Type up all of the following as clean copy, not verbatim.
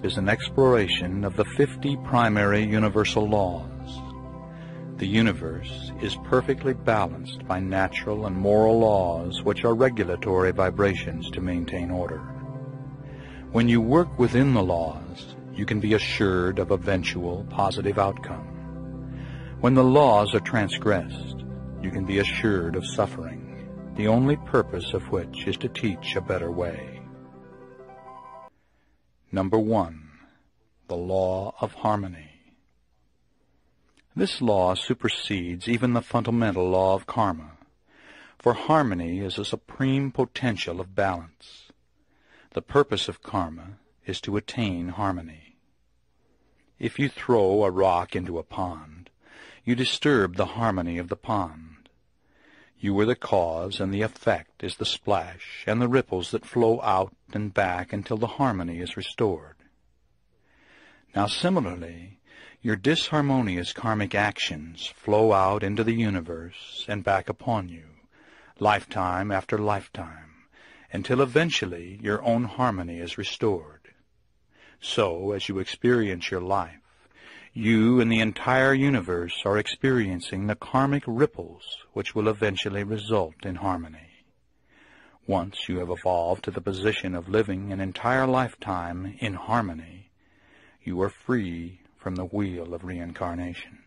is an exploration of the 50 primary universal laws. The universe is perfectly balanced by natural and moral laws which are regulatory vibrations to maintain order. When you work within the laws, you can be assured of eventual positive outcome. When the laws are transgressed, you can be assured of suffering, the only purpose of which is to teach a better way. Number 1. The law of harmony. This law supersedes even the fundamental law of karma, for harmony is a supreme potential of balance. The purpose of karma is to attain harmony. If you throw a rock into a pond, you disturb the harmony of the pond. You are the cause, and the effect is the splash and the ripples that flow out and back until the harmony is restored. Now similarly, your disharmonious karmic actions flow out into the universe and back upon you, lifetime after lifetime, until eventually your own harmony is restored. So, as you experience your life, you and the entire universe are experiencing the karmic ripples which will eventually result in harmony. Once you have evolved to the position of living an entire lifetime in harmony, you are free from the wheel of reincarnation.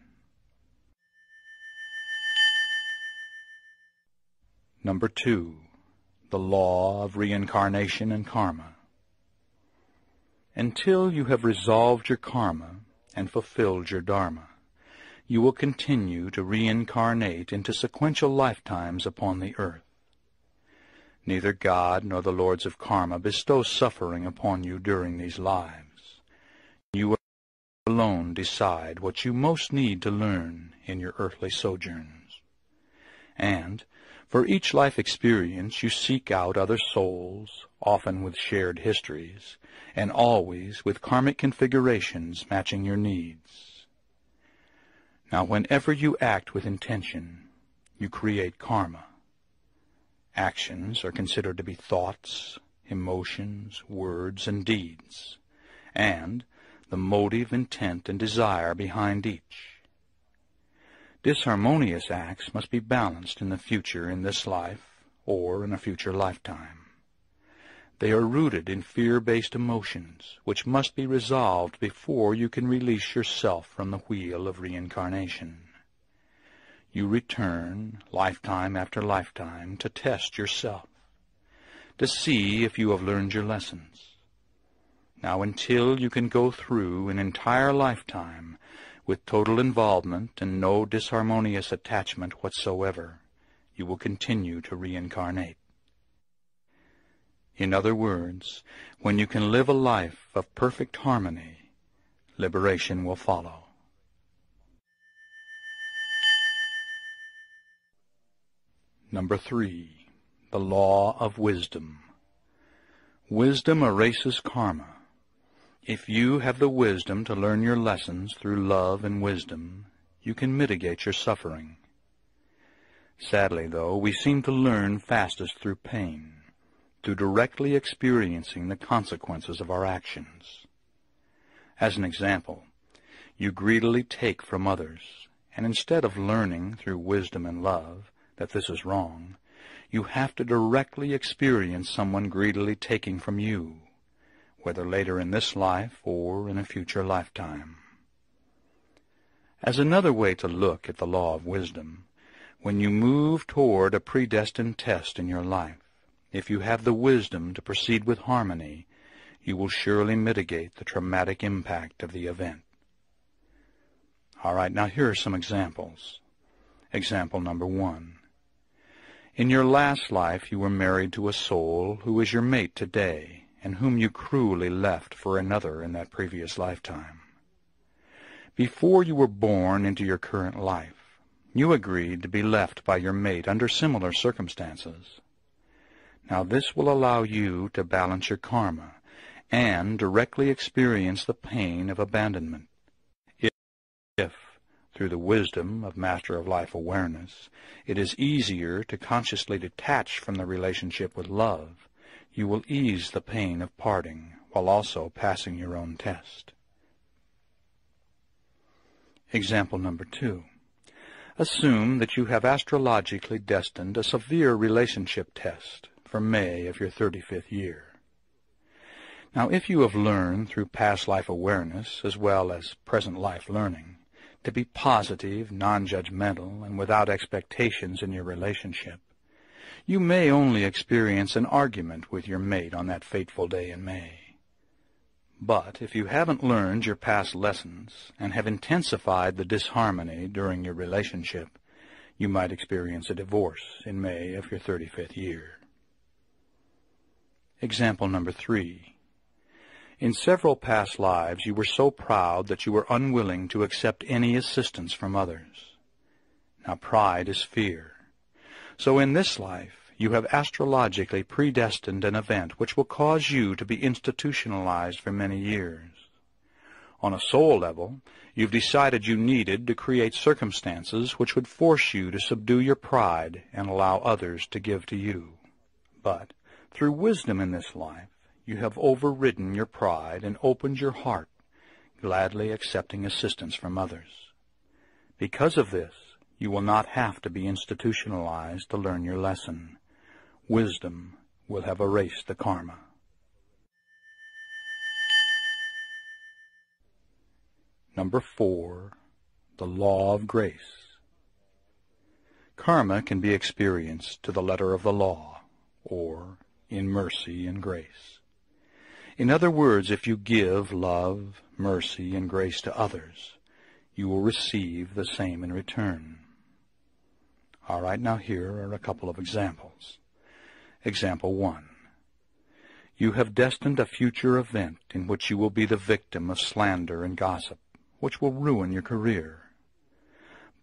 Number 2. The law of reincarnation and karma. Until you have resolved your karma and fulfilled your dharma, you will continue to reincarnate into sequential lifetimes upon the earth. Neither God nor the lords of karma bestow suffering upon you during these lives. You alone decide what you most need to learn in your earthly sojourns. And for each life experience you seek out other souls, often with shared histories, and always with karmic configurations matching your needs. Now whenever you act with intention, you create karma. Actions are considered to be thoughts, emotions, words, and deeds, and the motive, intent, and desire behind each. Disharmonious acts must be balanced in the future in this life or in a future lifetime. They are rooted in fear-based emotions, which must be resolved before you can release yourself from the wheel of reincarnation. You return, lifetime after lifetime, to test yourself, to see if you have learned your lessons. Now, until you can go through an entire lifetime with total involvement and no disharmonious attachment whatsoever, you will continue to reincarnate. In other words, when you can live a life of perfect harmony, liberation will follow. Number 3. The law of wisdom. Wisdom erases karma. If you have the wisdom to learn your lessons through love and wisdom, you can mitigate your suffering. Sadly, though, we seem to learn fastest through pain, through directly experiencing the consequences of our actions. As an example, you greedily take from others, and instead of learning through wisdom and love that this is wrong, you have to directly experience someone greedily taking from you, whether later in this life or in a future lifetime. As another way to look at the law of wisdom, when you move toward a predestined test in your life, if you have the wisdom to proceed with harmony, you will surely mitigate the traumatic impact of the event. All right, now here are some examples. Example number 1. In your last life you were married to a soul who is your mate today, and whom you cruelly left for another in that previous lifetime. Before you were born into your current life, you agreed to be left by your mate under similar circumstances. Now this will allow you to balance your karma and directly experience the pain of abandonment. If, through the wisdom of Master of Life awareness, it is easier to consciously detach from the relationship with love, you will ease the pain of parting while also passing your own test. Example number 2. Assume that you have astrologically destined a severe relationship test for May of your 35th year. Now, if you have learned through past life awareness as well as present life learning to be positive, non-judgmental, and without expectations in your relationship, you may only experience an argument with your mate on that fateful day in May. But if you haven't learned your past lessons and have intensified the disharmony during your relationship, you might experience a divorce in May of your 35th year. Example number 3. In several past lives, you were so proud that you were unwilling to accept any assistance from others. Now, pride is fear. So in this life, you have astrologically predestined an event which will cause you to be institutionalized for many years. On a soul level, you've decided you needed to create circumstances which would force you to subdue your pride and allow others to give to you. But through wisdom in this life, you have overridden your pride and opened your heart, gladly accepting assistance from others. Because of this, you will not have to be institutionalized to learn your lesson. Wisdom will have erased the karma. Number 4, the law of grace. Karma can be experienced to the letter of the law, or in mercy and grace. In other words, if you give love, mercy, and grace to others, you will receive the same in return. All right, now here are a couple of examples. Example 1. You have destined a future event in which you will be the victim of slander and gossip, which will ruin your career.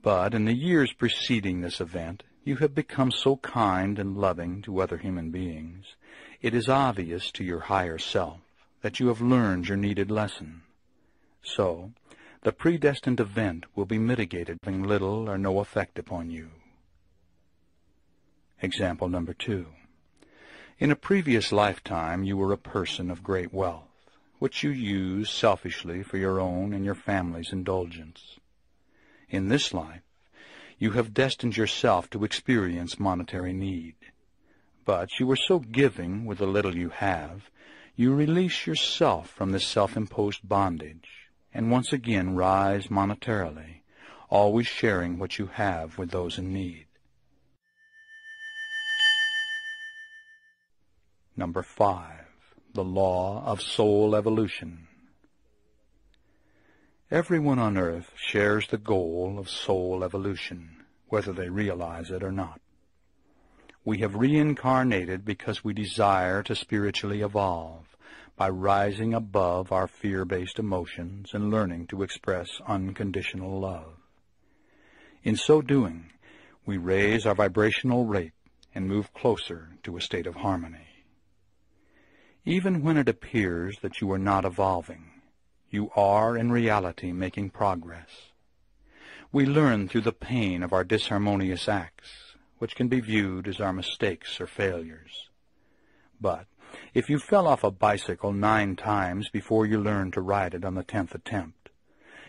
But in the years preceding this event, you have become so kind and loving to other human beings, it is obvious to your higher self that you have learned your needed lesson. So, the predestined event will be mitigated, having little or no effect upon you. Example number 2. In a previous lifetime, you were a person of great wealth, which you used selfishly for your own and your family's indulgence. In this life, you have destined yourself to experience monetary need. But you were so giving with the little you have, you release yourself from this self-imposed bondage, and once again rise monetarily, always sharing what you have with those in need. Number 5, the law of soul evolution. Everyone on earth shares the goal of soul evolution, whether they realize it or not. We have reincarnated because we desire to spiritually evolve by rising above our fear-based emotions and learning to express unconditional love. In so doing, we raise our vibrational rate and move closer to a state of harmony. Even when it appears that you are not evolving, you are in reality making progress. We learn through the pain of our disharmonious acts, which can be viewed as our mistakes or failures. But if you fell off a bicycle 9 times before you learned to ride it on the 10th attempt,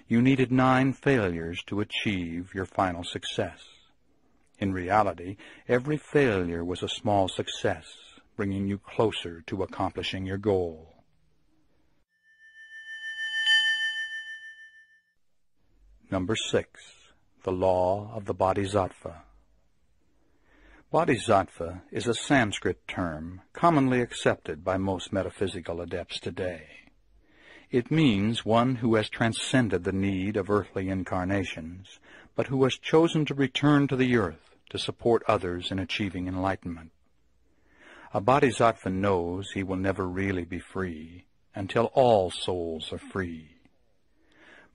you needed 9 failures to achieve your final success. In reality, every failure was a small success, bringing you closer to accomplishing your goal. Number 6, the law of the Bodhisattva. Bodhisattva is a Sanskrit term commonly accepted by most metaphysical adepts today. It means one who has transcended the need of earthly incarnations, but who has chosen to return to the earth to support others in achieving enlightenment. A bodhisattva knows he will never really be free until all souls are free.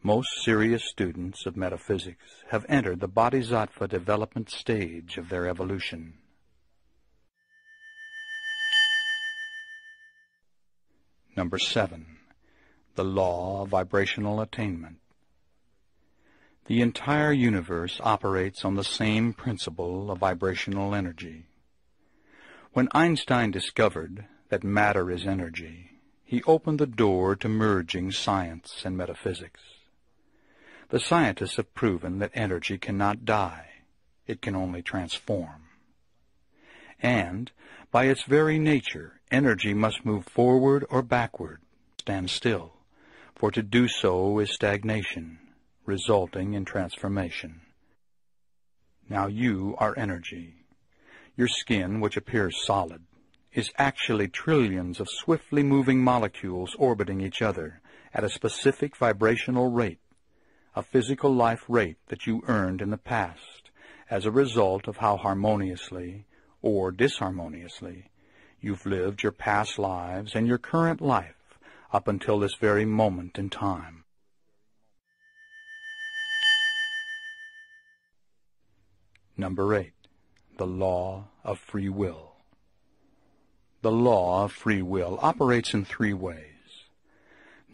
Most serious students of metaphysics have entered the bodhisattva development stage of their evolution. Number 7, the law of vibrational attainment. The entire universe operates on the same principle of vibrational energy. When Einstein discovered that matter is energy, he opened the door to merging science and metaphysics. The scientists have proven that energy cannot die. It can only transform. And, by its very nature, energy must move forward or backward, stand still, for to do so is stagnation, resulting in transformation. Now you are energy. Your skin, which appears solid, is actually trillions of swiftly moving molecules orbiting each other at a specific vibrational rate, a physical life rate that you earned in the past as a result of how harmoniously or disharmoniously you've lived your past lives and your current life up until this very moment in time. Number 8, the law of free will. The law of free will operates in 3 ways.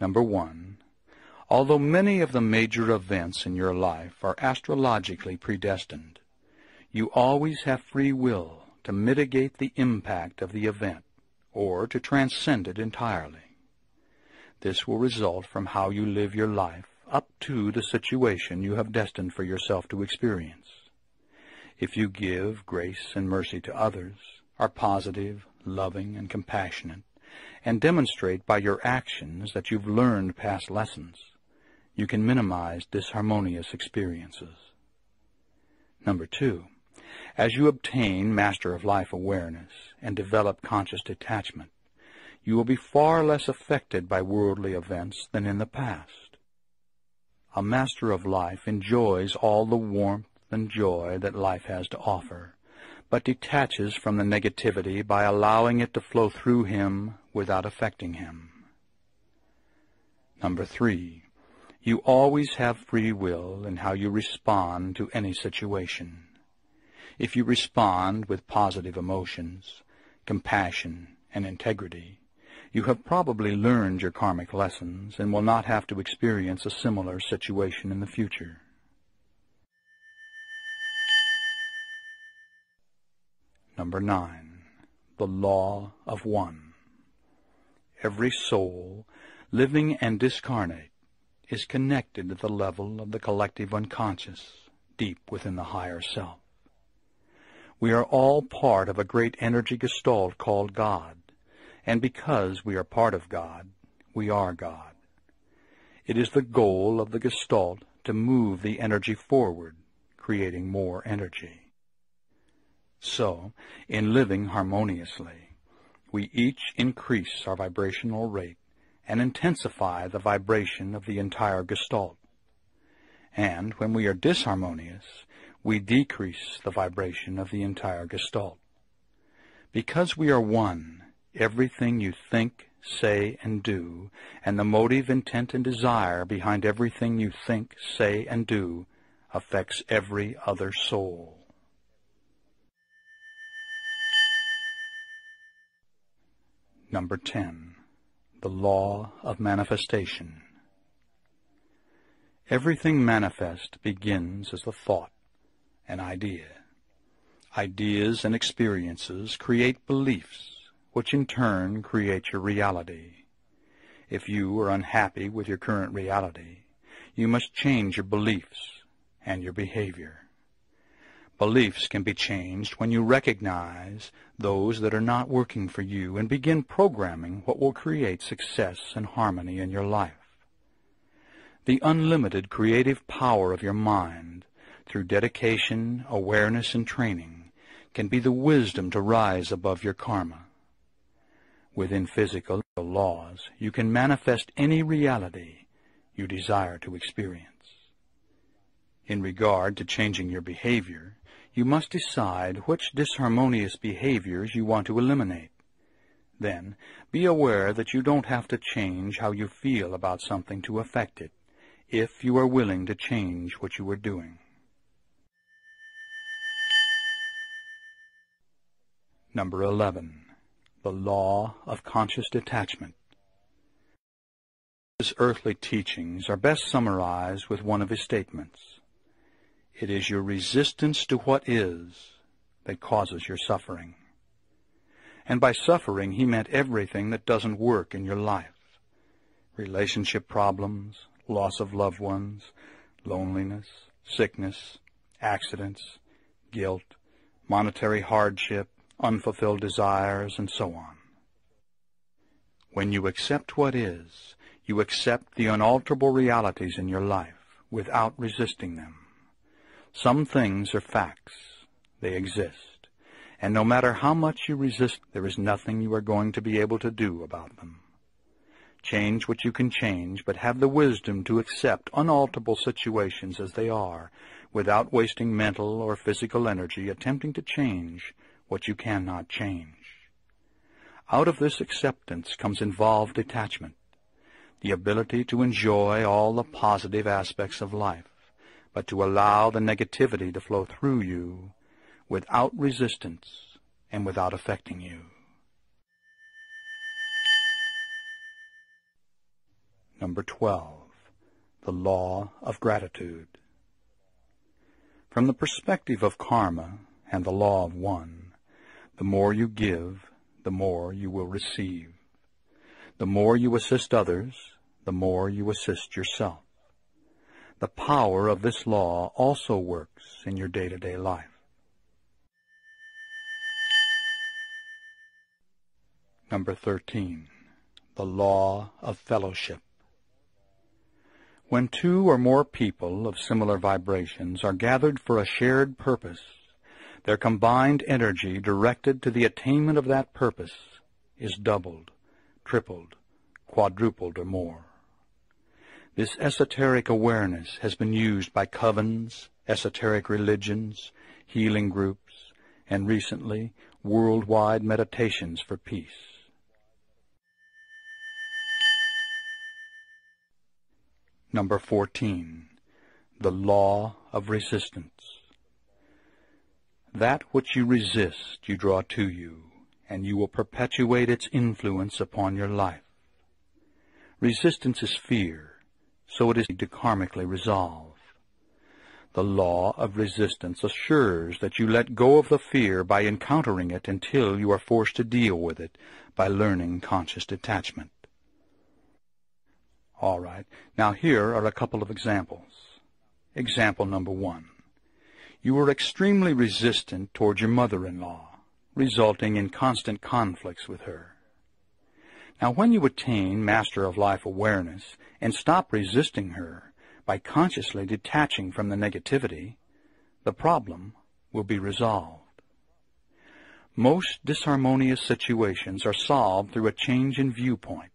Number 1, although many of the major events in your life are astrologically predestined, you always have free will to mitigate the impact of the event or to transcend it entirely. This will result from how you live your life up to the situation you have destined for yourself to experience. If you give grace and mercy to others, are positive, loving, and compassionate, and demonstrate by your actions that you've learned past lessons, you can minimize disharmonious experiences. Number 2, as you obtain Master of Life awareness and develop conscious detachment, you will be far less affected by worldly events than in the past. A Master of Life enjoys all the warmth and joy that life has to offer, but detaches from the negativity by allowing it to flow through him without affecting him. Number 3, you always have free will in how you respond to any situation. If you respond with positive emotions, compassion, and integrity, you have probably learned your karmic lessons and will not have to experience a similar situation in the future. Number 9, the law of one. Every soul, living and discarnate, is connected to the level of the collective unconscious, deep within the higher self. We are all part of a great energy gestalt called God, and because we are part of God, we are God. It is the goal of the gestalt to move the energy forward, creating more energy. So, in living harmoniously, we each increase our vibrational rate and intensify the vibration of the entire gestalt. And when we are disharmonious, we decrease the vibration of the entire gestalt. Because we are one, everything you think, say, and do, and the motive, intent, and desire behind everything you think, say, and do, affects every other soul. Number 10, the law of manifestation. Everything manifest begins as a thought, an idea. Ideas and experiences create beliefs, which in turn create your reality. If you are unhappy with your current reality, you must change your beliefs and your behavior. Beliefs can be changed when you recognize those that are not working for you and begin programming what will create success and harmony in your life. The unlimited creative power of your mind, through dedication, awareness, and training, can be the wisdom to rise above your karma. Within physical laws, you can manifest any reality you desire to experience. In regard to changing your behavior, you must decide which disharmonious behaviors you want to eliminate. Then, be aware that you don't have to change how you feel about something to affect it, if you are willing to change what you are doing. Number 11, the law of conscious detachment. His earthly teachings are best summarized with one of his statements. It is your resistance to what is that causes your suffering. And by suffering, he meant everything that doesn't work in your life. Relationship problems, loss of loved ones, loneliness, sickness, accidents, guilt, monetary hardship, unfulfilled desires, and so on. When you accept what is, you accept the unalterable realities in your life without resisting them. Some things are facts. They exist. And no matter how much you resist, there is nothing you are going to be able to do about them. Change what you can change, but have the wisdom to accept unalterable situations as they are, without wasting mental or physical energy attempting to change what you cannot change. Out of this acceptance comes involved detachment, the ability to enjoy all the positive aspects of life, but to allow the negativity to flow through you without resistance and without affecting you. Number 12, the law of gratitude. From the perspective of karma and the law of one, the more you give, the more you will receive. The more you assist others, the more you assist yourself. The power of this law also works in your day-to-day life. Number 13, the law of fellowship. When two or more people of similar vibrations are gathered for a shared purpose, their combined energy directed to the attainment of that purpose is doubled, tripled, quadrupled, or more. This esoteric awareness has been used by covens, esoteric religions, healing groups, and recently, worldwide meditations for peace. Number 14, the law of resistance. That which you resist you draw to you, and you will perpetuate its influence upon your life. Resistance is fear, so it is to karmically resolve. The law of resistance assures that you let go of the fear by encountering it until you are forced to deal with it by learning conscious detachment. All right, now here are a couple of examples. Example number 1. You were extremely resistant toward your mother-in-law, resulting in constant conflicts with her. Now, when you attain Master of Life awareness and stop resisting her by consciously detaching from the negativity, the problem will be resolved. Most disharmonious situations are solved through a change in viewpoint.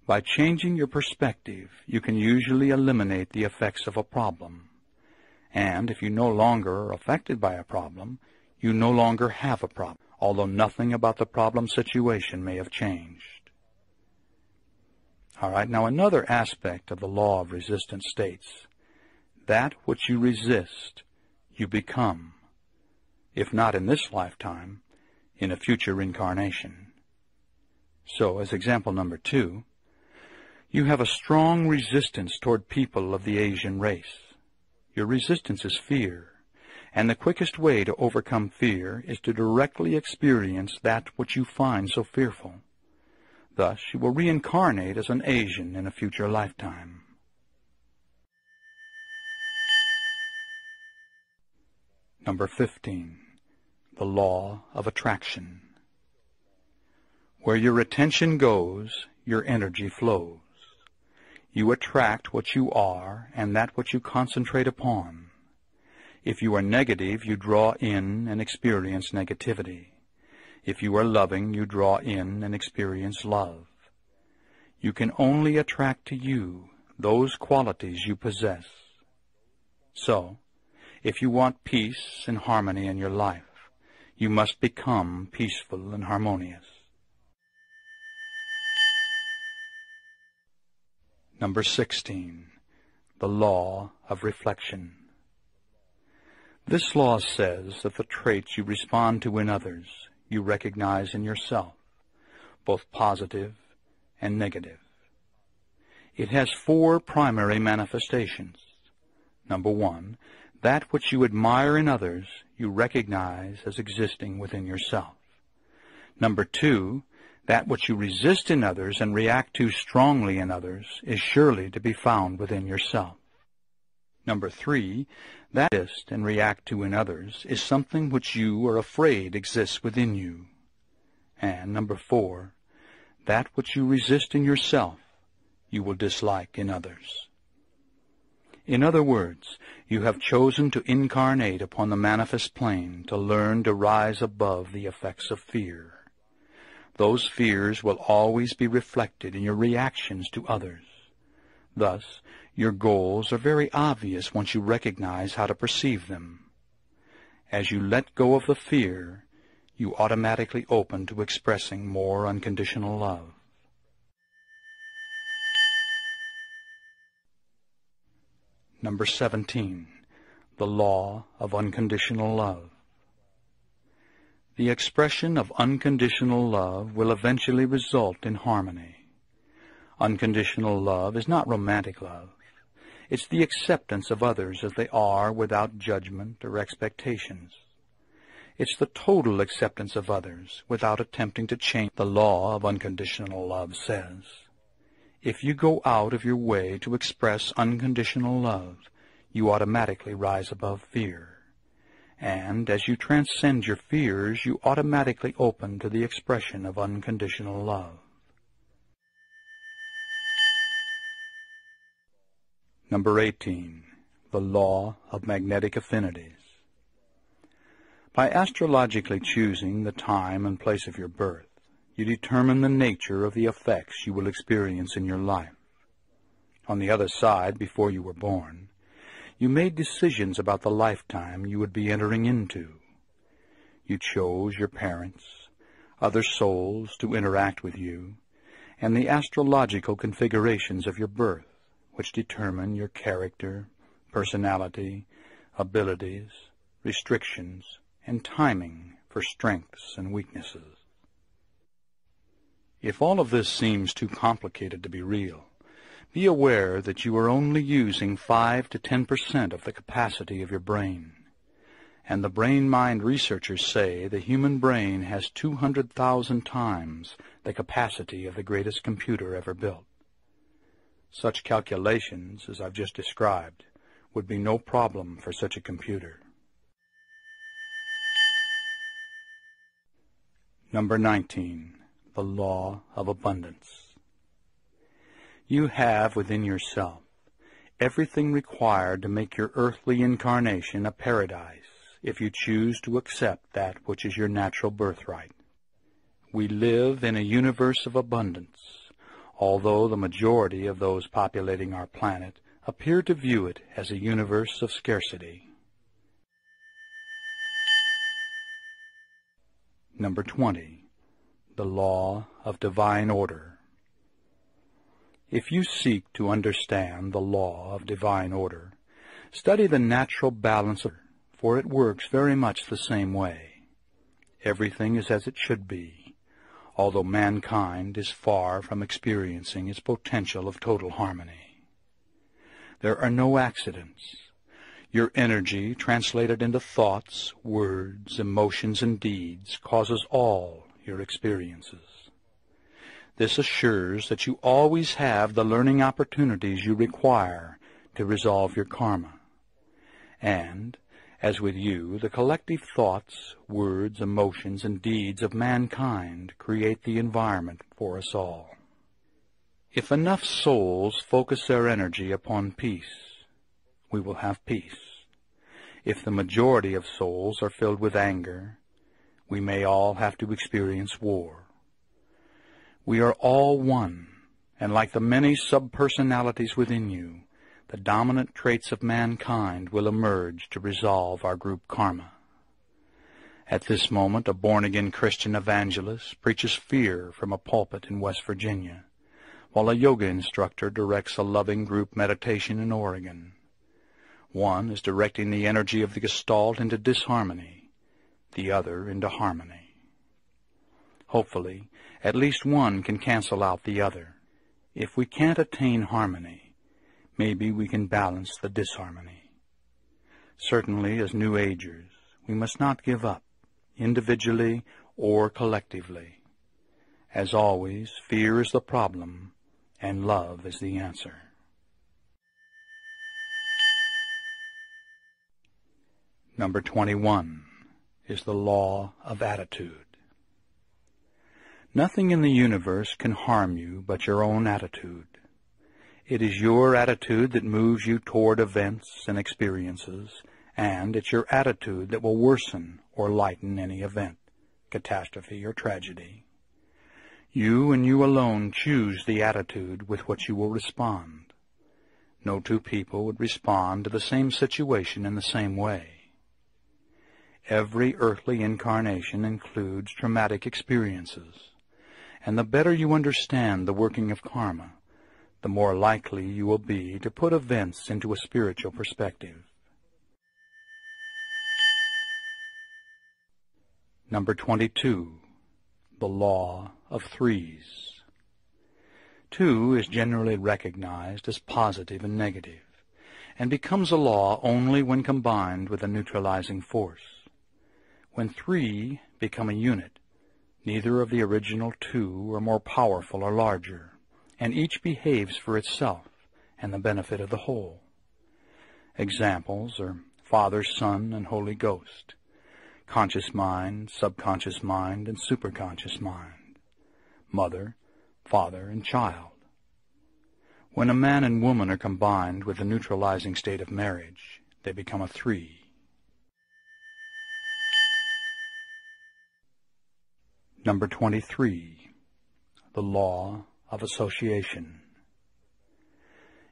By changing your perspective, you can usually eliminate the effects of a problem. And if you no longer are affected by a problem, you no longer have a problem, although nothing about the problem situation may have changed. All right, now another aspect of the law of resistance states, that which you resist, you become, if not in this lifetime, in a future incarnation. So, as example number 2, you have a strong resistance toward people of the Asian race. Your resistance is fear, and the quickest way to overcome fear is to directly experience that which you find so fearful. Thus, you will reincarnate as an Asian in a future lifetime. Number 15, the law of attraction. Where your attention goes, your energy flows. You attract what you are and that which you concentrate upon. If you are negative, you draw in and experience negativity. If you are loving, you draw in and experience love. You can only attract to you those qualities you possess. So, if you want peace and harmony in your life, you must become peaceful and harmonious. Number 16, the law of reflection. This law says that the traits you respond to in others, you recognize in yourself, both positive and negative. It has 4 primary manifestations. Number 1, that which you admire in others, you recognize as existing within yourself. Number 2, that which you resist in others and react to strongly in others is surely to be found within yourself. Number 3, that resist and react to in others is something which you are afraid exists within you. And number 4, that which you resist in yourself, you will dislike in others. In other words, you have chosen to incarnate upon the manifest plane to learn to rise above the effects of fear. Those fears will always be reflected in your reactions to others. Thus, your goals are very obvious once you recognize how to perceive them. As you let go of the fear, you automatically open to expressing more unconditional love. Number 17, the law of unconditional love. The expression of unconditional love will eventually result in harmony. Unconditional love is not romantic love. It's the acceptance of others as they are without judgment or expectations. It's the total acceptance of others without attempting to change. The law of unconditional love says, if you go out of your way to express unconditional love, you automatically rise above fear. And as you transcend your fears, you automatically open to the expression of unconditional love. Number 18, the law of magnetic affinities. By astrologically choosing the time and place of your birth, you determine the nature of the effects you will experience in your life. On the other side, before you were born, you made decisions about the lifetime you would be entering into. You chose your parents, other souls to interact with you, and the astrological configurations of your birth, which determine your character, personality, abilities, restrictions, and timing for strengths and weaknesses. If all of this seems too complicated to be real, be aware that you are only using 5 to 10% of the capacity of your brain. And the brain-mind researchers say the human brain has 200,000 times the capacity of the greatest computer ever built. Such calculations, as I've just described, would be no problem for such a computer. Number 19, the law of abundance. You have within yourself everything required to make your earthly incarnation a paradise if you choose to accept that which is your natural birthright. We live in a universe of abundance, although the majority of those populating our planet appear to view it as a universe of scarcity. Number 20, the law of divine order. If you seek to understand the law of divine order, study the natural balance, for it works very much the same way. Everything is as it should be, although mankind is far from experiencing its potential of total harmony. There are no accidents. Your energy, translated into thoughts, words, emotions, and deeds, causes all your experiences. This assures that you always have the learning opportunities you require to resolve your karma. And, as with you, the collective thoughts, words, emotions, and deeds of mankind create the environment for us all. If enough souls focus their energy upon peace, we will have peace. If the majority of souls are filled with anger, we may all have to experience war. We are all one, and like the many sub-personalities within you, the dominant traits of mankind will emerge to resolve our group karma. At this moment, a born-again Christian evangelist preaches fear from a pulpit in West Virginia, while a yoga instructor directs a loving group meditation in Oregon. One is directing the energy of the Gestalt into disharmony, the other into harmony. Hopefully, at least one can cancel out the other. If we can't attain harmony, maybe we can balance the disharmony. Certainly, as New Agers, we must not give up, individually or collectively. As always, fear is the problem, and love is the answer. Number 21 is the law of attitude. Nothing in the universe can harm you but your own attitude. It is your attitude that moves you toward events and experiences, and it's your attitude that will worsen or lighten any event, catastrophe, or tragedy. You and you alone choose the attitude with which you will respond. No two people would respond to the same situation in the same way. Every earthly incarnation includes traumatic experiences, and the better you understand the working of karma, the more likely you will be to put events into a spiritual perspective. Number 22, the law of threes. 2 is generally recognized as positive and negative, and becomes a law only when combined with a neutralizing force. When 3 become a unit, neither of the original 2 are more powerful or larger, and each behaves for itself and the benefit of the whole. Examples are Father, Son, and Holy Ghost, conscious mind, subconscious mind, and superconscious mind, mother, father, and child. When a man and woman are combined with the neutralizing state of marriage, they become a 3. Number 23, the law of association.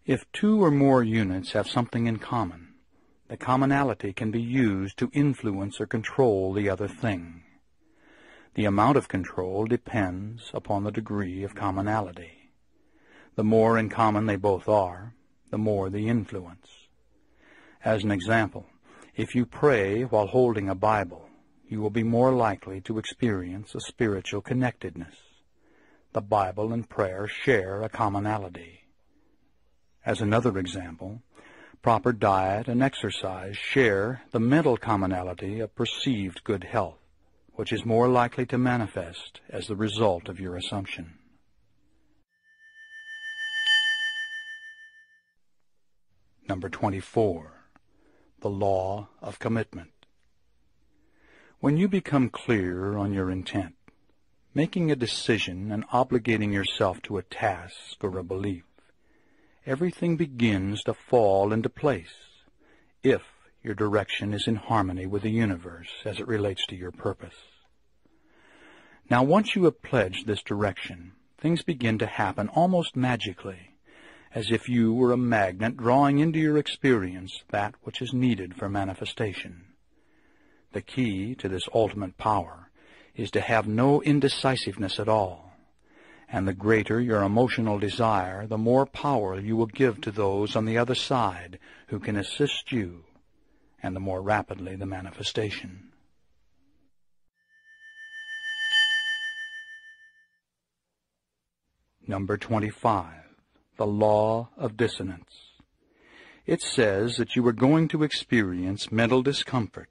If 2 or more units have something in common, the commonality can be used to influence or control the other thing. The amount of control depends upon the degree of commonality. The more in common they both are, the more the influence. As an example, if you pray while holding a Bible, you will be more likely to experience a spiritual connectedness. The Bible and prayer share a commonality. As another example, proper diet and exercise share the mental commonality of perceived good health, which is more likely to manifest as the result of your assumption. Number 24, the law of commitment. When you become clear on your intent, making a decision and obligating yourself to a task or a belief, everything begins to fall into place if your direction is in harmony with the universe as it relates to your purpose. Now, once you have pledged this direction, things begin to happen almost magically, as if you were a magnet drawing into your experience that which is needed for manifestation. The key to this ultimate power is to have no indecisiveness at all, and the greater your emotional desire, the more power you will give to those on the other side who can assist you, and the more rapidly the manifestation. Number 25, the law of dissonance. It says that you are going to experience mental discomfort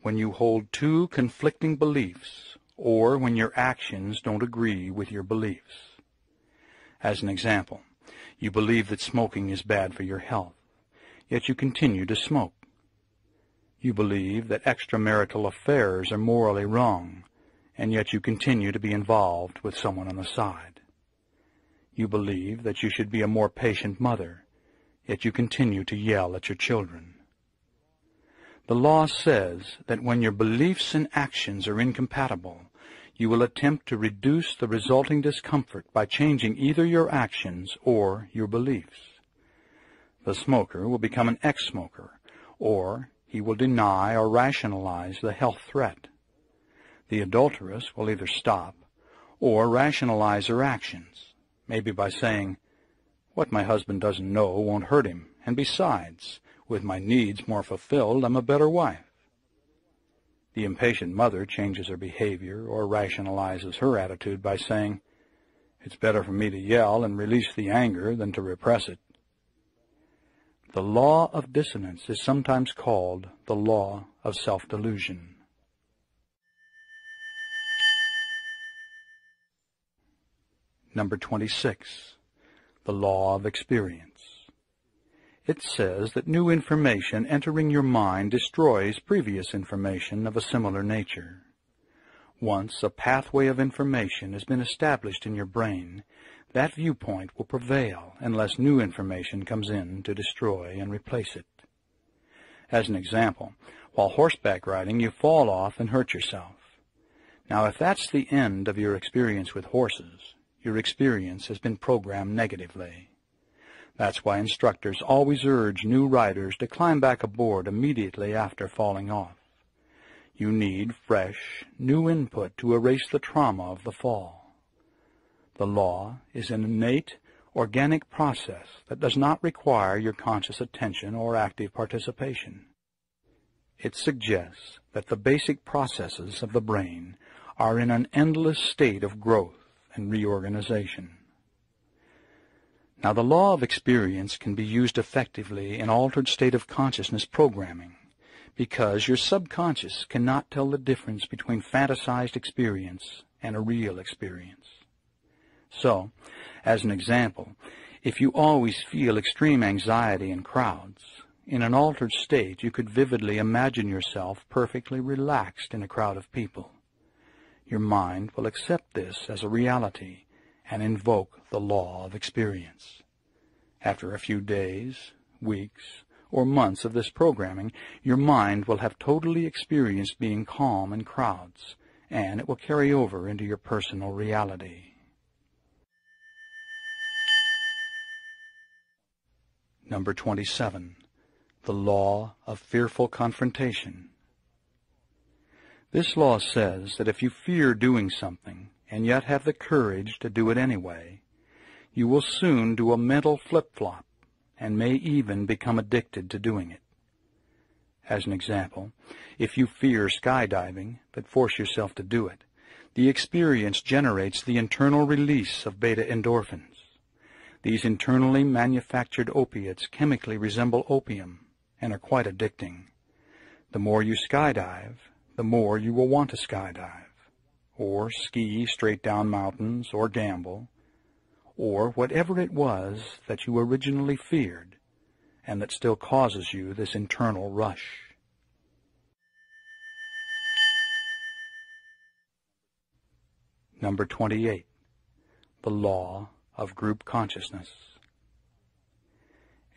when you hold 2 conflicting beliefs, or when your actions don't agree with your beliefs. As an example, you believe that smoking is bad for your health, yet you continue to smoke. You believe that extramarital affairs are morally wrong, and yet you continue to be involved with someone on the side. You believe that you should be a more patient mother, yet you continue to yell at your children. The law says that when your beliefs and actions are incompatible, you will attempt to reduce the resulting discomfort by changing either your actions or your beliefs. The smoker will become an ex-smoker, or he will deny or rationalize the health threat. The adulteress will either stop or rationalize her actions, maybe by saying, "What my husband doesn't know won't hurt him, and besides, with my needs more fulfilled, I'm a better wife." The impatient mother changes her behavior or rationalizes her attitude by saying, "It's better for me to yell and release the anger than to repress it." The law of dissonance is sometimes called the law of self-delusion. Number 26. The law of experience. It says that new information entering your mind destroys previous information of a similar nature. Once a pathway of information has been established in your brain, that viewpoint will prevail unless new information comes in to destroy and replace it. As an example, while horseback riding, you fall off and hurt yourself. Now, if that's the end of your experience with horses, your experience has been programmed negatively. That's why instructors always urge new riders to climb back aboard immediately after falling off. You need fresh, new input to erase the trauma of the fall. The law is an innate, organic process that does not require your conscious attention or active participation. It suggests that the basic processes of the brain are in an endless state of growth and reorganization. Now, the law of experience can be used effectively in altered state of consciousness programming because your subconscious cannot tell the difference between fantasized experience and a real experience. So, as an example, if you always feel extreme anxiety in crowds, in an altered state you could vividly imagine yourself perfectly relaxed in a crowd of people. Your mind will accept this as a reality and invoke the law of experience. After a few days, weeks, or months of this programming, your mind will have totally experienced being calm in crowds, and it will carry over into your personal reality. Number 27. The law of fearful confrontation. This law says that if you fear doing something and yet have the courage to do it anyway, you will soon do a mental flip-flop and may even become addicted to doing it. As an example, if you fear skydiving but force yourself to do it, the experience generates the internal release of beta endorphins. These internally manufactured opiates chemically resemble opium and are quite addicting. The more you skydive, the more you will want to skydive, or ski straight down mountains, or gamble, or whatever it was that you originally feared and that still causes you this internal rush. Number 28. The law of group consciousness.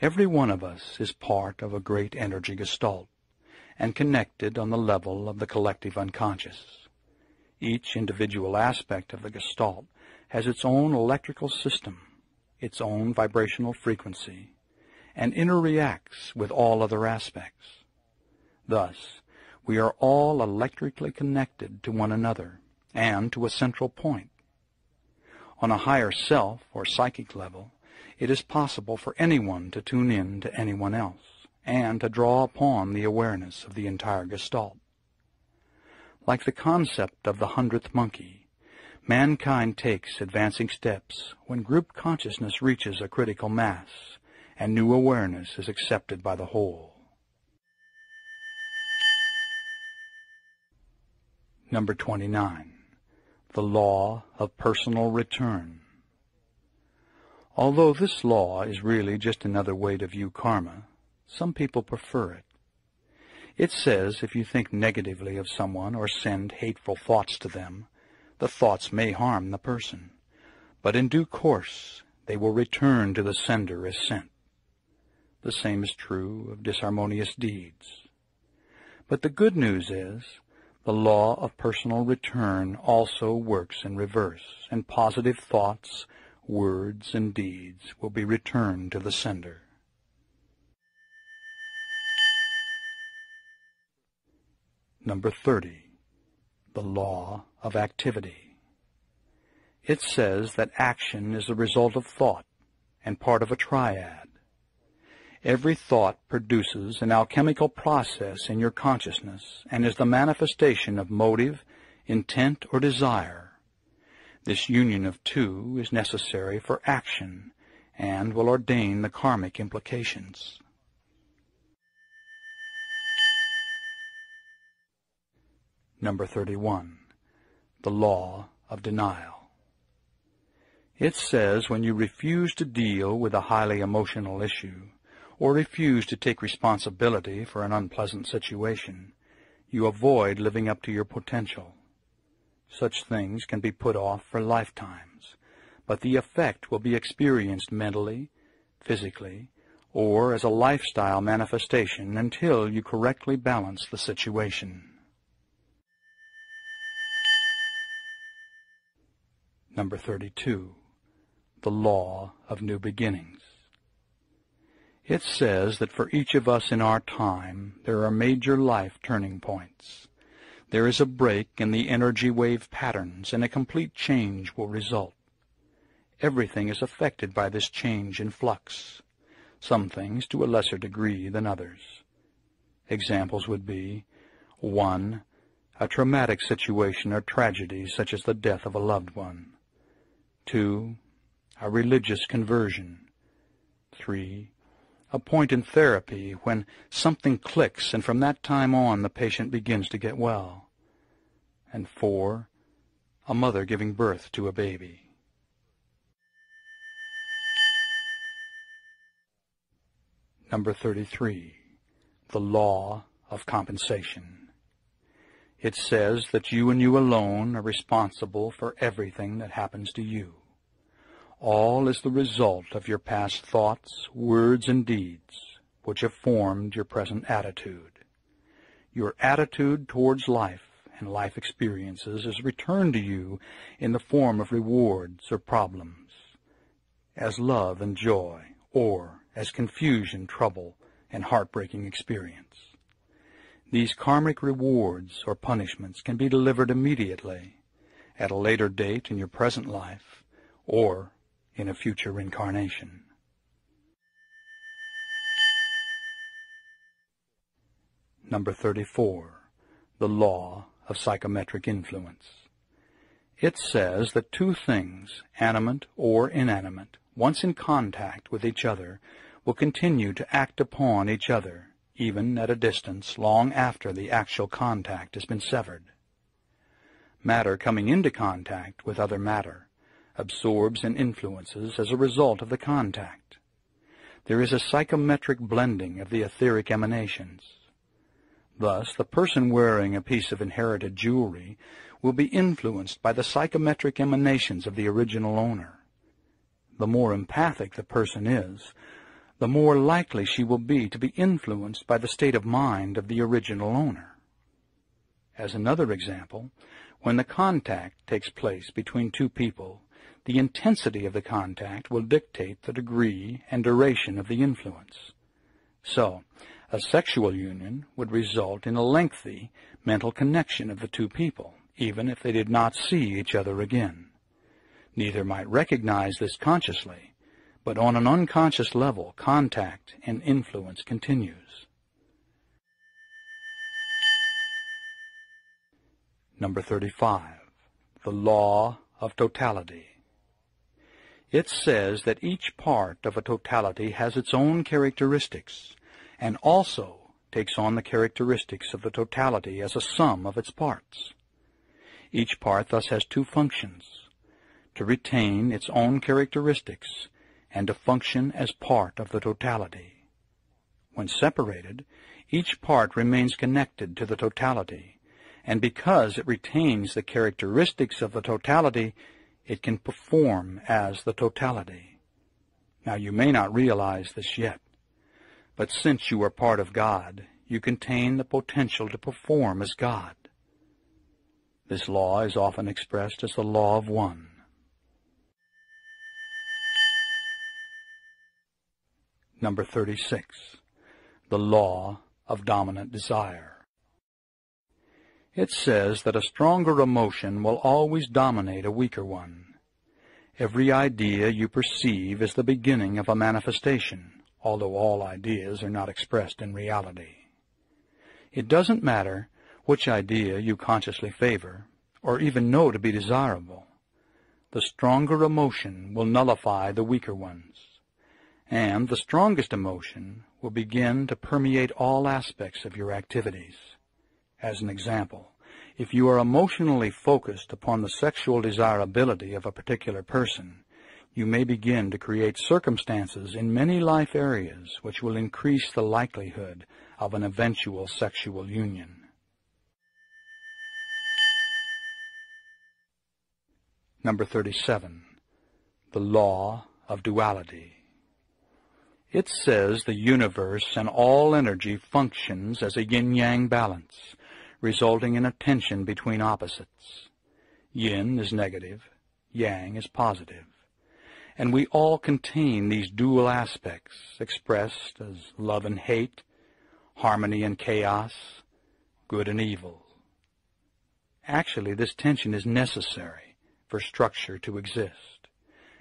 Every one of us is part of a great energy gestalt and connected on the level of the collective unconscious. Each individual aspect of the gestalt has its own electrical system, its own vibrational frequency, and interreacts with all other aspects. Thus, we are all electrically connected to one another and to a central point. On a higher self or psychic level, it is possible for anyone to tune in to anyone else and to draw upon the awareness of the entire gestalt. Like the concept of the 100th monkey, mankind takes advancing steps when group consciousness reaches a critical mass and new awareness is accepted by the whole. Number 29. The law of personal return. Although this law is really just another way to view karma, some people prefer it. It says if you think negatively of someone or send hateful thoughts to them, the thoughts may harm the person, but in due course they will return to the sender as sent. The same is true of disharmonious deeds. But the good news is, the law of personal return also works in reverse, and positive thoughts, words, and deeds will be returned to the sender. Number 30. The law of activity. It says that action is the result of thought and part of a triad. Every thought produces an alchemical process in your consciousness and is the manifestation of motive, intent, or desire. This union of two is necessary for action and will ordain the karmic implications. Number 31. The law of denial. It says when you refuse to deal with a highly emotional issue, or refuse to take responsibility for an unpleasant situation, you avoid living up to your potential. Such things can be put off for lifetimes, but the effect will be experienced mentally, physically, or as a lifestyle manifestation until you correctly balance the situation. Number 32. The Law of New Beginnings. It says that for each of us in our time, there are major life turning points. There is a break in the energy wave patterns, and a complete change will result. Everything is affected by this change in flux, some things to a lesser degree than others. Examples would be 1. A traumatic situation or tragedy such as the death of a loved one. 2. A religious conversion. 3. A point in therapy when something clicks and from that time on the patient begins to get well. And 4. A mother giving birth to a baby. Number 33. The Law of Compensation. It says that you and you alone are responsible for everything that happens to you. All is the result of your past thoughts, words, and deeds, which have formed your present attitude. Your attitude towards life and life experiences is returned to you in the form of rewards or problems, as love and joy, or as confusion, trouble, and heartbreaking experience. These karmic rewards or punishments can be delivered immediately, at a later date in your present life, or in a future incarnation. Number 34. The Law of Psychometric Influence. It says that two things, animate or inanimate, once in contact with each other, will continue to act upon each other, even at a distance, long after the actual contact has been severed. Matter coming into contact with other matter absorbs and influences as a result of the contact. There is a psychometric blending of the etheric emanations. Thus, the person wearing a piece of inherited jewelry will be influenced by the psychometric emanations of the original owner. The more empathic the person is, the more likely she will be to be influenced by the state of mind of the original owner. As another example, when the contact takes place between two people, the intensity of the contact will dictate the degree and duration of the influence. So, a sexual union would result in a lengthy mental connection of the two people, even if they did not see each other again. Neither might recognize this consciously, but on an unconscious level, contact and influence continues. Number 35. The Law of Totality. It says that each part of a totality has its own characteristics, and also takes on the characteristics of the totality as a sum of its parts. Each part thus has two functions: to retain its own characteristics and to function as part of the totality. When separated, each part remains connected to the totality, and because it retains the characteristics of the totality, it can perform as the totality. Now, you may not realize this yet, but since you are part of God, you contain the potential to perform as God. This law is often expressed as the law of one. Number 36. The Law of Dominant Desire. It says that a stronger emotion will always dominate a weaker one. Every idea you perceive is the beginning of a manifestation, although all ideas are not expressed in reality. It doesn't matter which idea you consciously favor, or even know to be desirable. The stronger emotion will nullify the weaker ones, and the strongest emotion will begin to permeate all aspects of your activities. As an example, if you are emotionally focused upon the sexual desirability of a particular person, you may begin to create circumstances in many life areas which will increase the likelihood of an eventual sexual union. Number 37. The law of duality. It says the universe and all energy functions as a yin-yang balance, resulting in a tension between opposites. Yin is negative, yang is positive, and we all contain these dual aspects expressed as love and hate, harmony and chaos, good and evil. Actually, this tension is necessary for structure to exist,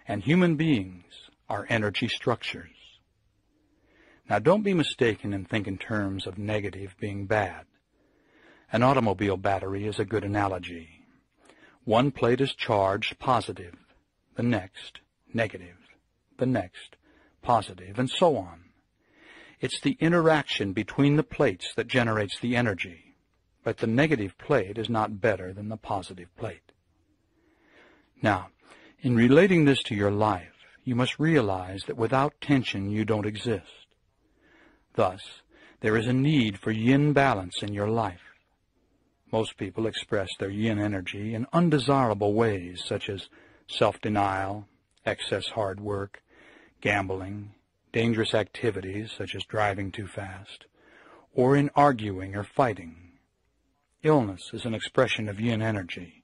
and human beings are energy structures. Now, don't be mistaken and think in terms of negative being bad. An automobile battery is a good analogy. One plate is charged positive, the next negative, the next positive, and so on. It's the interaction between the plates that generates the energy, but the negative plate is not better than the positive plate. Now, in relating this to your life, you must realize that without tension you don't exist. Thus, there is a need for yin balance in your life. Most people express their yin energy in undesirable ways, such as self-denial, excess hard work, gambling, dangerous activities such as driving too fast, or in arguing or fighting. Illness is an expression of yin energy,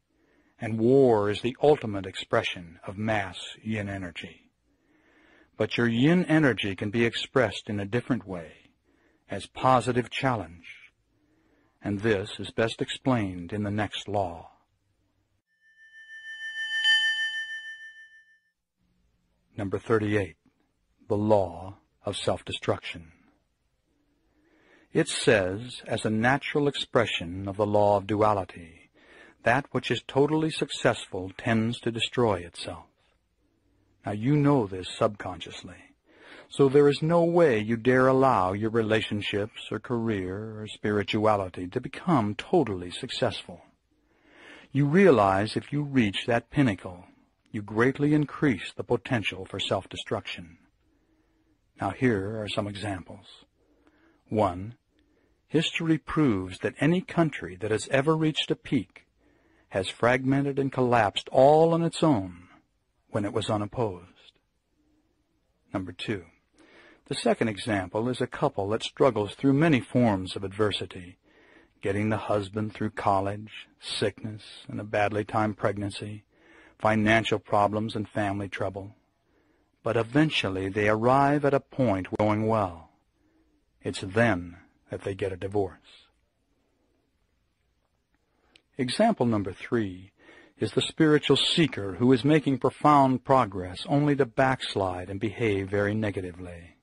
and war is the ultimate expression of mass yin energy. But your yin energy can be expressed in a different way, as positive challenge, and this is best explained in the next law. Number 38. The law of self-destruction. It says, as a natural expression of the law of duality, that which is totally successful tends to destroy itself. Now you know this subconsciously, so there is no way you dare allow your relationships or career or spirituality to become totally successful. You realize if you reach that pinnacle, you greatly increase the potential for self-destruction. Now here are some examples. 1. History proves that any country that has ever reached a peak has fragmented and collapsed all on its own when it was unopposed. Number 2. The second example is a couple that struggles through many forms of adversity, getting the husband through college, sickness, and a badly timed pregnancy, financial problems and family trouble. But eventually they arrive at a point where going well. It's then that they get a divorce. Example number 3 is the spiritual seeker who is making profound progress only to backslide and behave very negatively.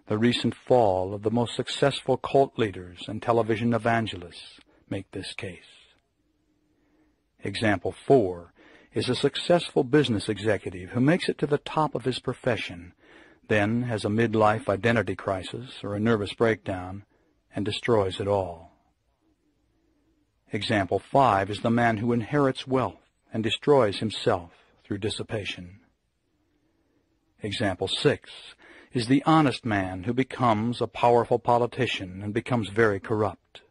The recent fall of the most successful cult leaders and television evangelists make this case. Example 4 is a successful business executive who makes it to the top of his profession, then has a midlife identity crisis or a nervous breakdown, and destroys it all. Example 5 is the man who inherits wealth and destroys himself through dissipation. Example 6 is the honest man who becomes a powerful politician and becomes very corrupt.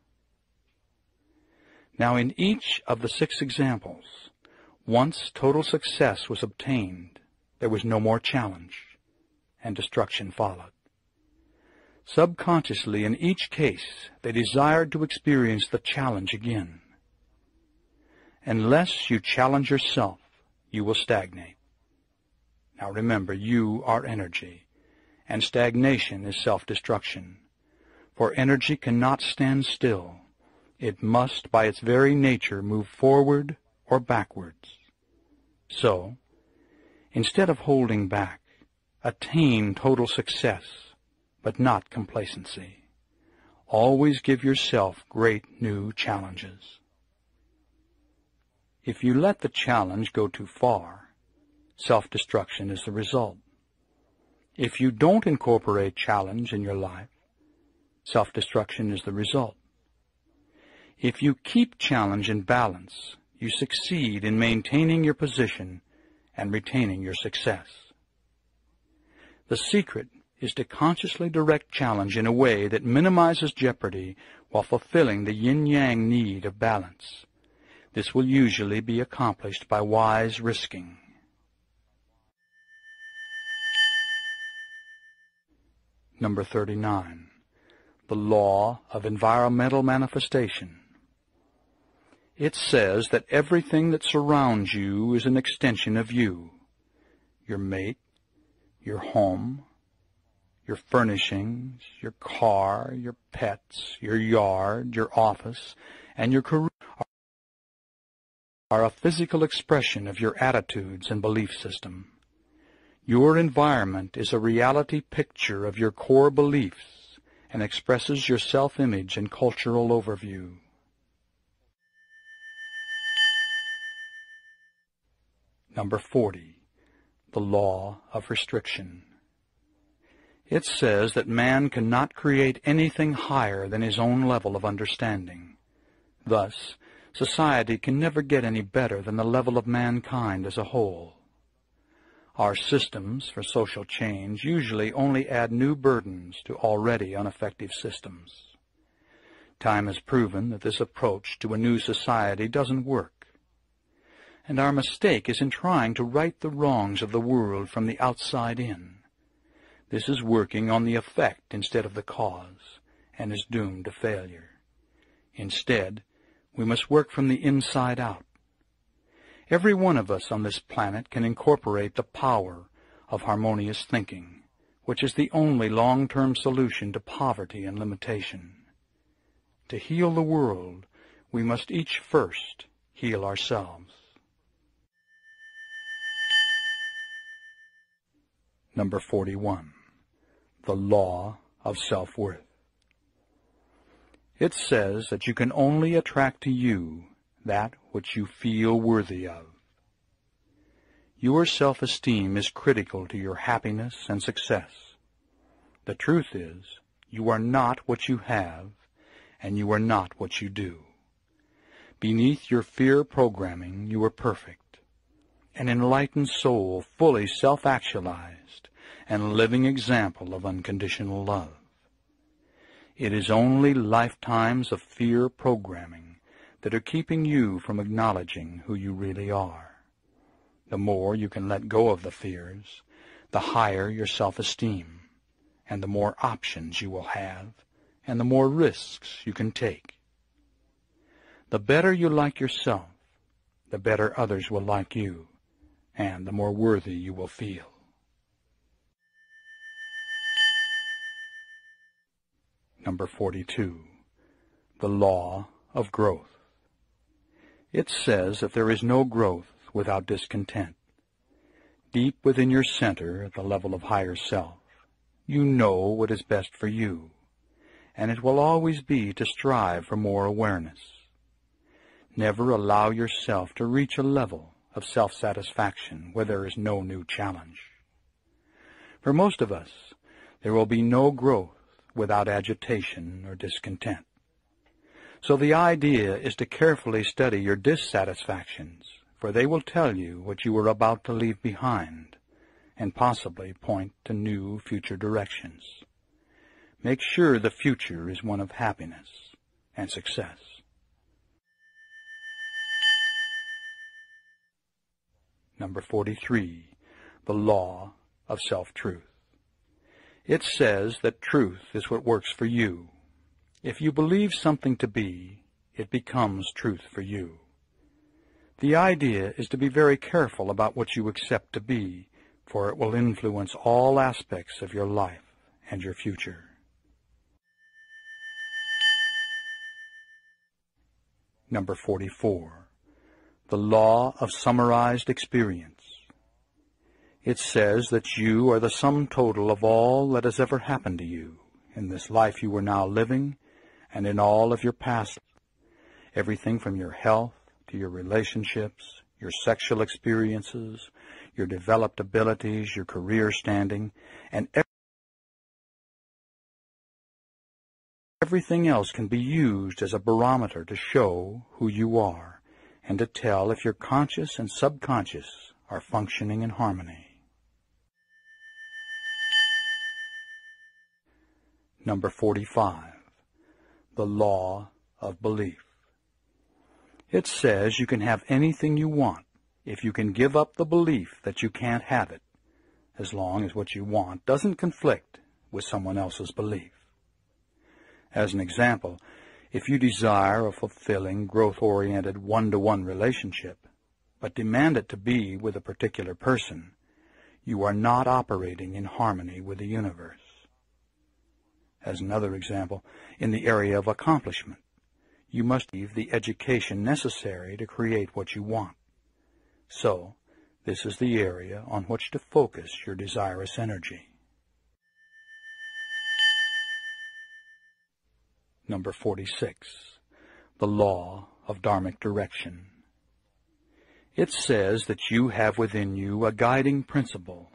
Now, in each of the 6 examples, once total success was obtained, there was no more challenge, and destruction followed. Subconsciously, in each case, they desired to experience the challenge again. Unless you challenge yourself, you will stagnate. Now remember, you are energy, and stagnation is self-destruction. For energy cannot stand still. It must, by its very nature, move forward or backwards. So, instead of holding back, attain total success, but not complacency. Always give yourself great new challenges. If you let the challenge go too far, self-destruction is the result. If you don't incorporate challenge in your life, self-destruction is the result. If you keep challenge in balance, you succeed in maintaining your position and retaining your success. The secret is to consciously direct challenge in a way that minimizes jeopardy while fulfilling the yin-yang need of balance. This will usually be accomplished by wise risking. Number 39. The law of environmental manifestation. It says that everything that surrounds you is an extension of you. Your mate, your home, your furnishings, your car, your pets, your yard, your office, and your career are a physical expression of your attitudes and belief system. Your environment is a reality picture of your core beliefs and expresses your self-image and cultural overview. Number 40. The law of restriction. It says that man cannot create anything higher than his own level of understanding. Thus, society can never get any better than the level of mankind as a whole. Our systems for social change usually only add new burdens to already ineffective systems. Time has proven that this approach to a new society doesn't work. And our mistake is in trying to right the wrongs of the world from the outside in. This is working on the effect instead of the cause, and is doomed to failure. Instead, we must work from the inside out. Every one of us on this planet can incorporate the power of harmonious thinking, which is the only long-term solution to poverty and limitation. To heal the world, we must each first heal ourselves. Number 41. The law of self-worth. It says that you can only attract to you that which you feel worthy of. Your self-esteem is critical to your happiness and success. The truth is, you are not what you have, and you are not what you do. Beneath your fear programming, you are perfect, an enlightened soul fully self-actualized and a living example of unconditional love. It is only lifetimes of fear programming that are keeping you from acknowledging who you really are. The more you can let go of the fears, the higher your self-esteem, and the more options you will have, and the more risks you can take. The better you like yourself, the better others will like you, and the more worthy you will feel. Number 42. The law of growth. It says that there is no growth without discontent. Deep within your center, at the level of higher self, you know what is best for you, and it will always be to strive for more awareness. Never allow yourself to reach a level of self-satisfaction where there is no new challenge. For most of us, there will be no growth without agitation or discontent. So the idea is to carefully study your dissatisfactions, for they will tell you what you are about to leave behind, and possibly point to new future directions. Make sure the future is one of happiness and success. Number 43. The law of self-truth. It says that truth is what works for you. If you believe something to be, it becomes truth for you. The idea is to be very careful about what you accept to be, for it will influence all aspects of your life and your future. Number 44. The law of summarized experience. It says that you are the sum total of all that has ever happened to you in this life you are now living and in all of your past. Everything from your health to your relationships, your sexual experiences, your developed abilities, your career standing, and everything else can be used as a barometer to show who you are and to tell if your conscious and subconscious are functioning in harmony. Number 45. The law of belief. It says you can have anything you want if you can give up the belief that you can't have it, as long as what you want doesn't conflict with someone else's belief. As an example, if you desire a fulfilling, growth-oriented one-to-one relationship, but demand it to be with a particular person, you are not operating in harmony with the universe. As another example, in the area of accomplishment, you must have the education necessary to create what you want. So, this is the area on which to focus your desirous energy. Number 46. The law of dharmic direction. It says that you have within you a guiding principle,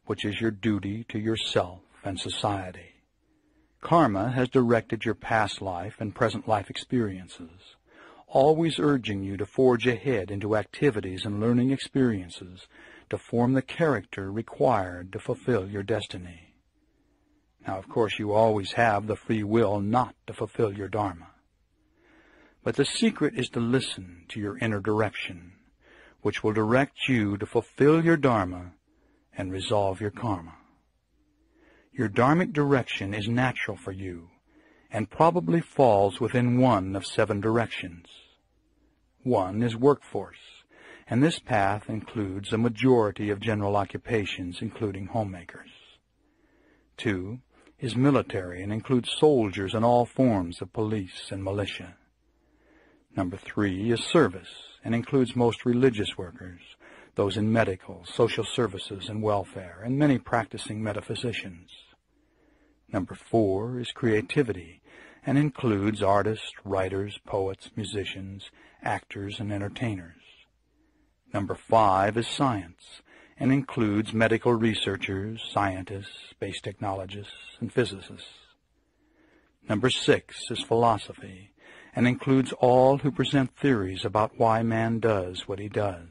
which is your duty to yourself and society. Karma has directed your past life and present life experiences, always urging you to forge ahead into activities and learning experiences to form the character required to fulfill your destiny. Now, of course, you always have the free will not to fulfill your dharma. But the secret is to listen to your inner direction, which will direct you to fulfill your dharma and resolve your karma. Your dharmic direction is natural for you and probably falls within one of 7 directions. One is workforce, and this path includes a majority of general occupations, including homemakers. 2 is military and includes soldiers and all forms of police and militia. Number 3 is service and includes most religious workers, those in medical, social services, and welfare, and many practicing metaphysicians. Number 4 is creativity and includes artists, writers, poets, musicians, actors, and entertainers. Number 5 is science and includes medical researchers, scientists, space technologists, and physicists. Number 6 is philosophy and includes all who present theories about why man does what he does.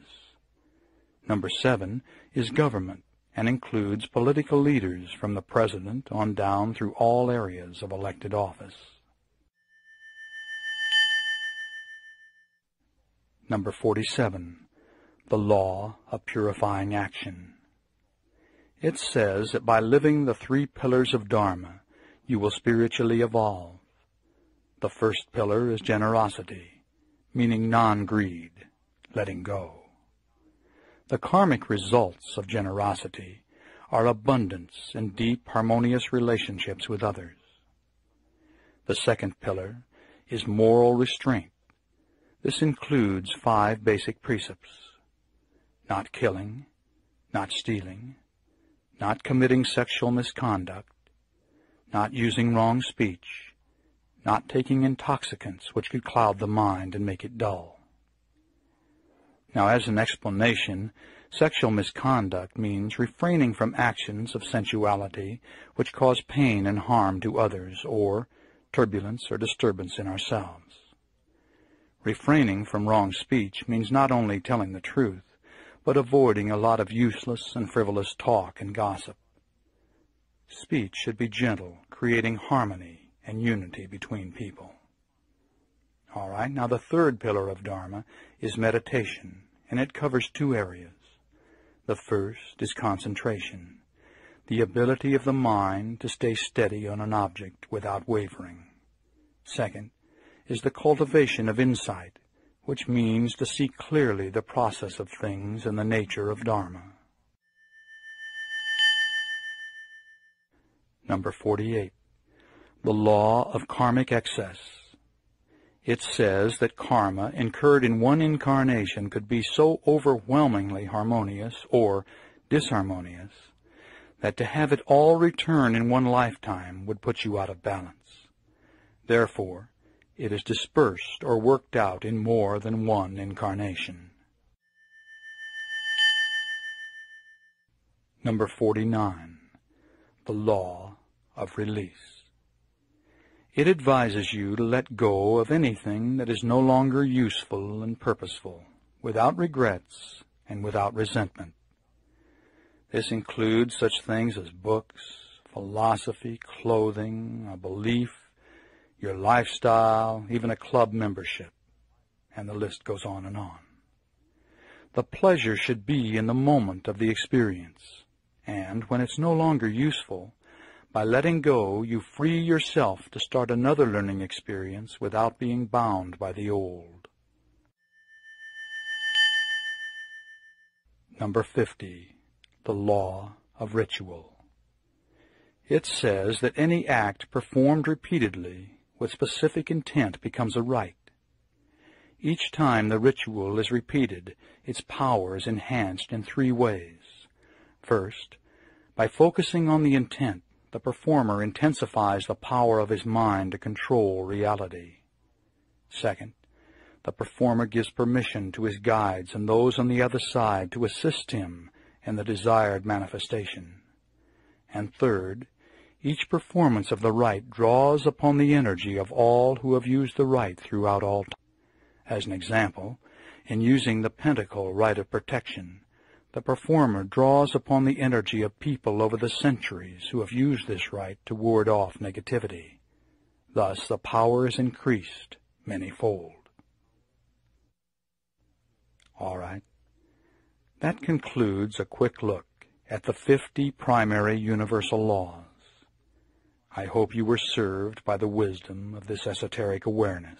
Number 7 is government and includes political leaders from the president on down through all areas of elected office. Number 47. The law of purifying action. It says that by living the 3 pillars of Dharma, you will spiritually evolve. The first pillar is generosity, meaning non-greed, letting go. The karmic results of generosity are abundance and deep, harmonious relationships with others. The second pillar is moral restraint. This includes 5 basic precepts: not killing, not stealing, not committing sexual misconduct, not using wrong speech, not taking intoxicants which could cloud the mind and make it dull. Now, as an explanation, sexual misconduct means refraining from actions of sensuality which cause pain and harm to others, or turbulence or disturbance in ourselves. Refraining from wrong speech means not only telling the truth, but avoiding a lot of useless and frivolous talk and gossip. Speech should be gentle, creating harmony and unity between people. All right, now the third pillar of Dharma is meditation, and it covers 2 areas. The first is concentration, the ability of the mind to stay steady on an object without wavering. Second is the cultivation of insight, which means to see clearly the process of things and the nature of Dharma. Number 48. The law of karmic excess. It says that karma incurred in one incarnation could be so overwhelmingly harmonious or disharmonious that to have it all return in one lifetime would put you out of balance. Therefore, it is dispersed or worked out in more than one incarnation. Number 49. The law of release. It advises you to let go of anything that is no longer useful and purposeful, without regrets and without resentment. This includes such things as books, philosophy, clothing, a belief, your lifestyle, even a club membership, and the list goes on and on. The pleasure should be in the moment of the experience, and when it's no longer useful, by letting go, you free yourself to start another learning experience without being bound by the old. Number 50. The law of ritual. It says that any act performed repeatedly with specific intent becomes a rite. Each time the ritual is repeated, its power is enhanced in 3 ways. First, by focusing on the intent, the performer intensifies the power of his mind to control reality. Second, the performer gives permission to his guides and those on the other side to assist him in the desired manifestation. And third, each performance of the rite draws upon the energy of all who have used the rite throughout all time. As an example, in using the pentacle rite of protection, the performer draws upon the energy of people over the centuries who have used this rite to ward off negativity. Thus, the power is increased many-fold. All right. That concludes a quick look at the 50 primary universal laws. I hope you were served by the wisdom of this esoteric awareness.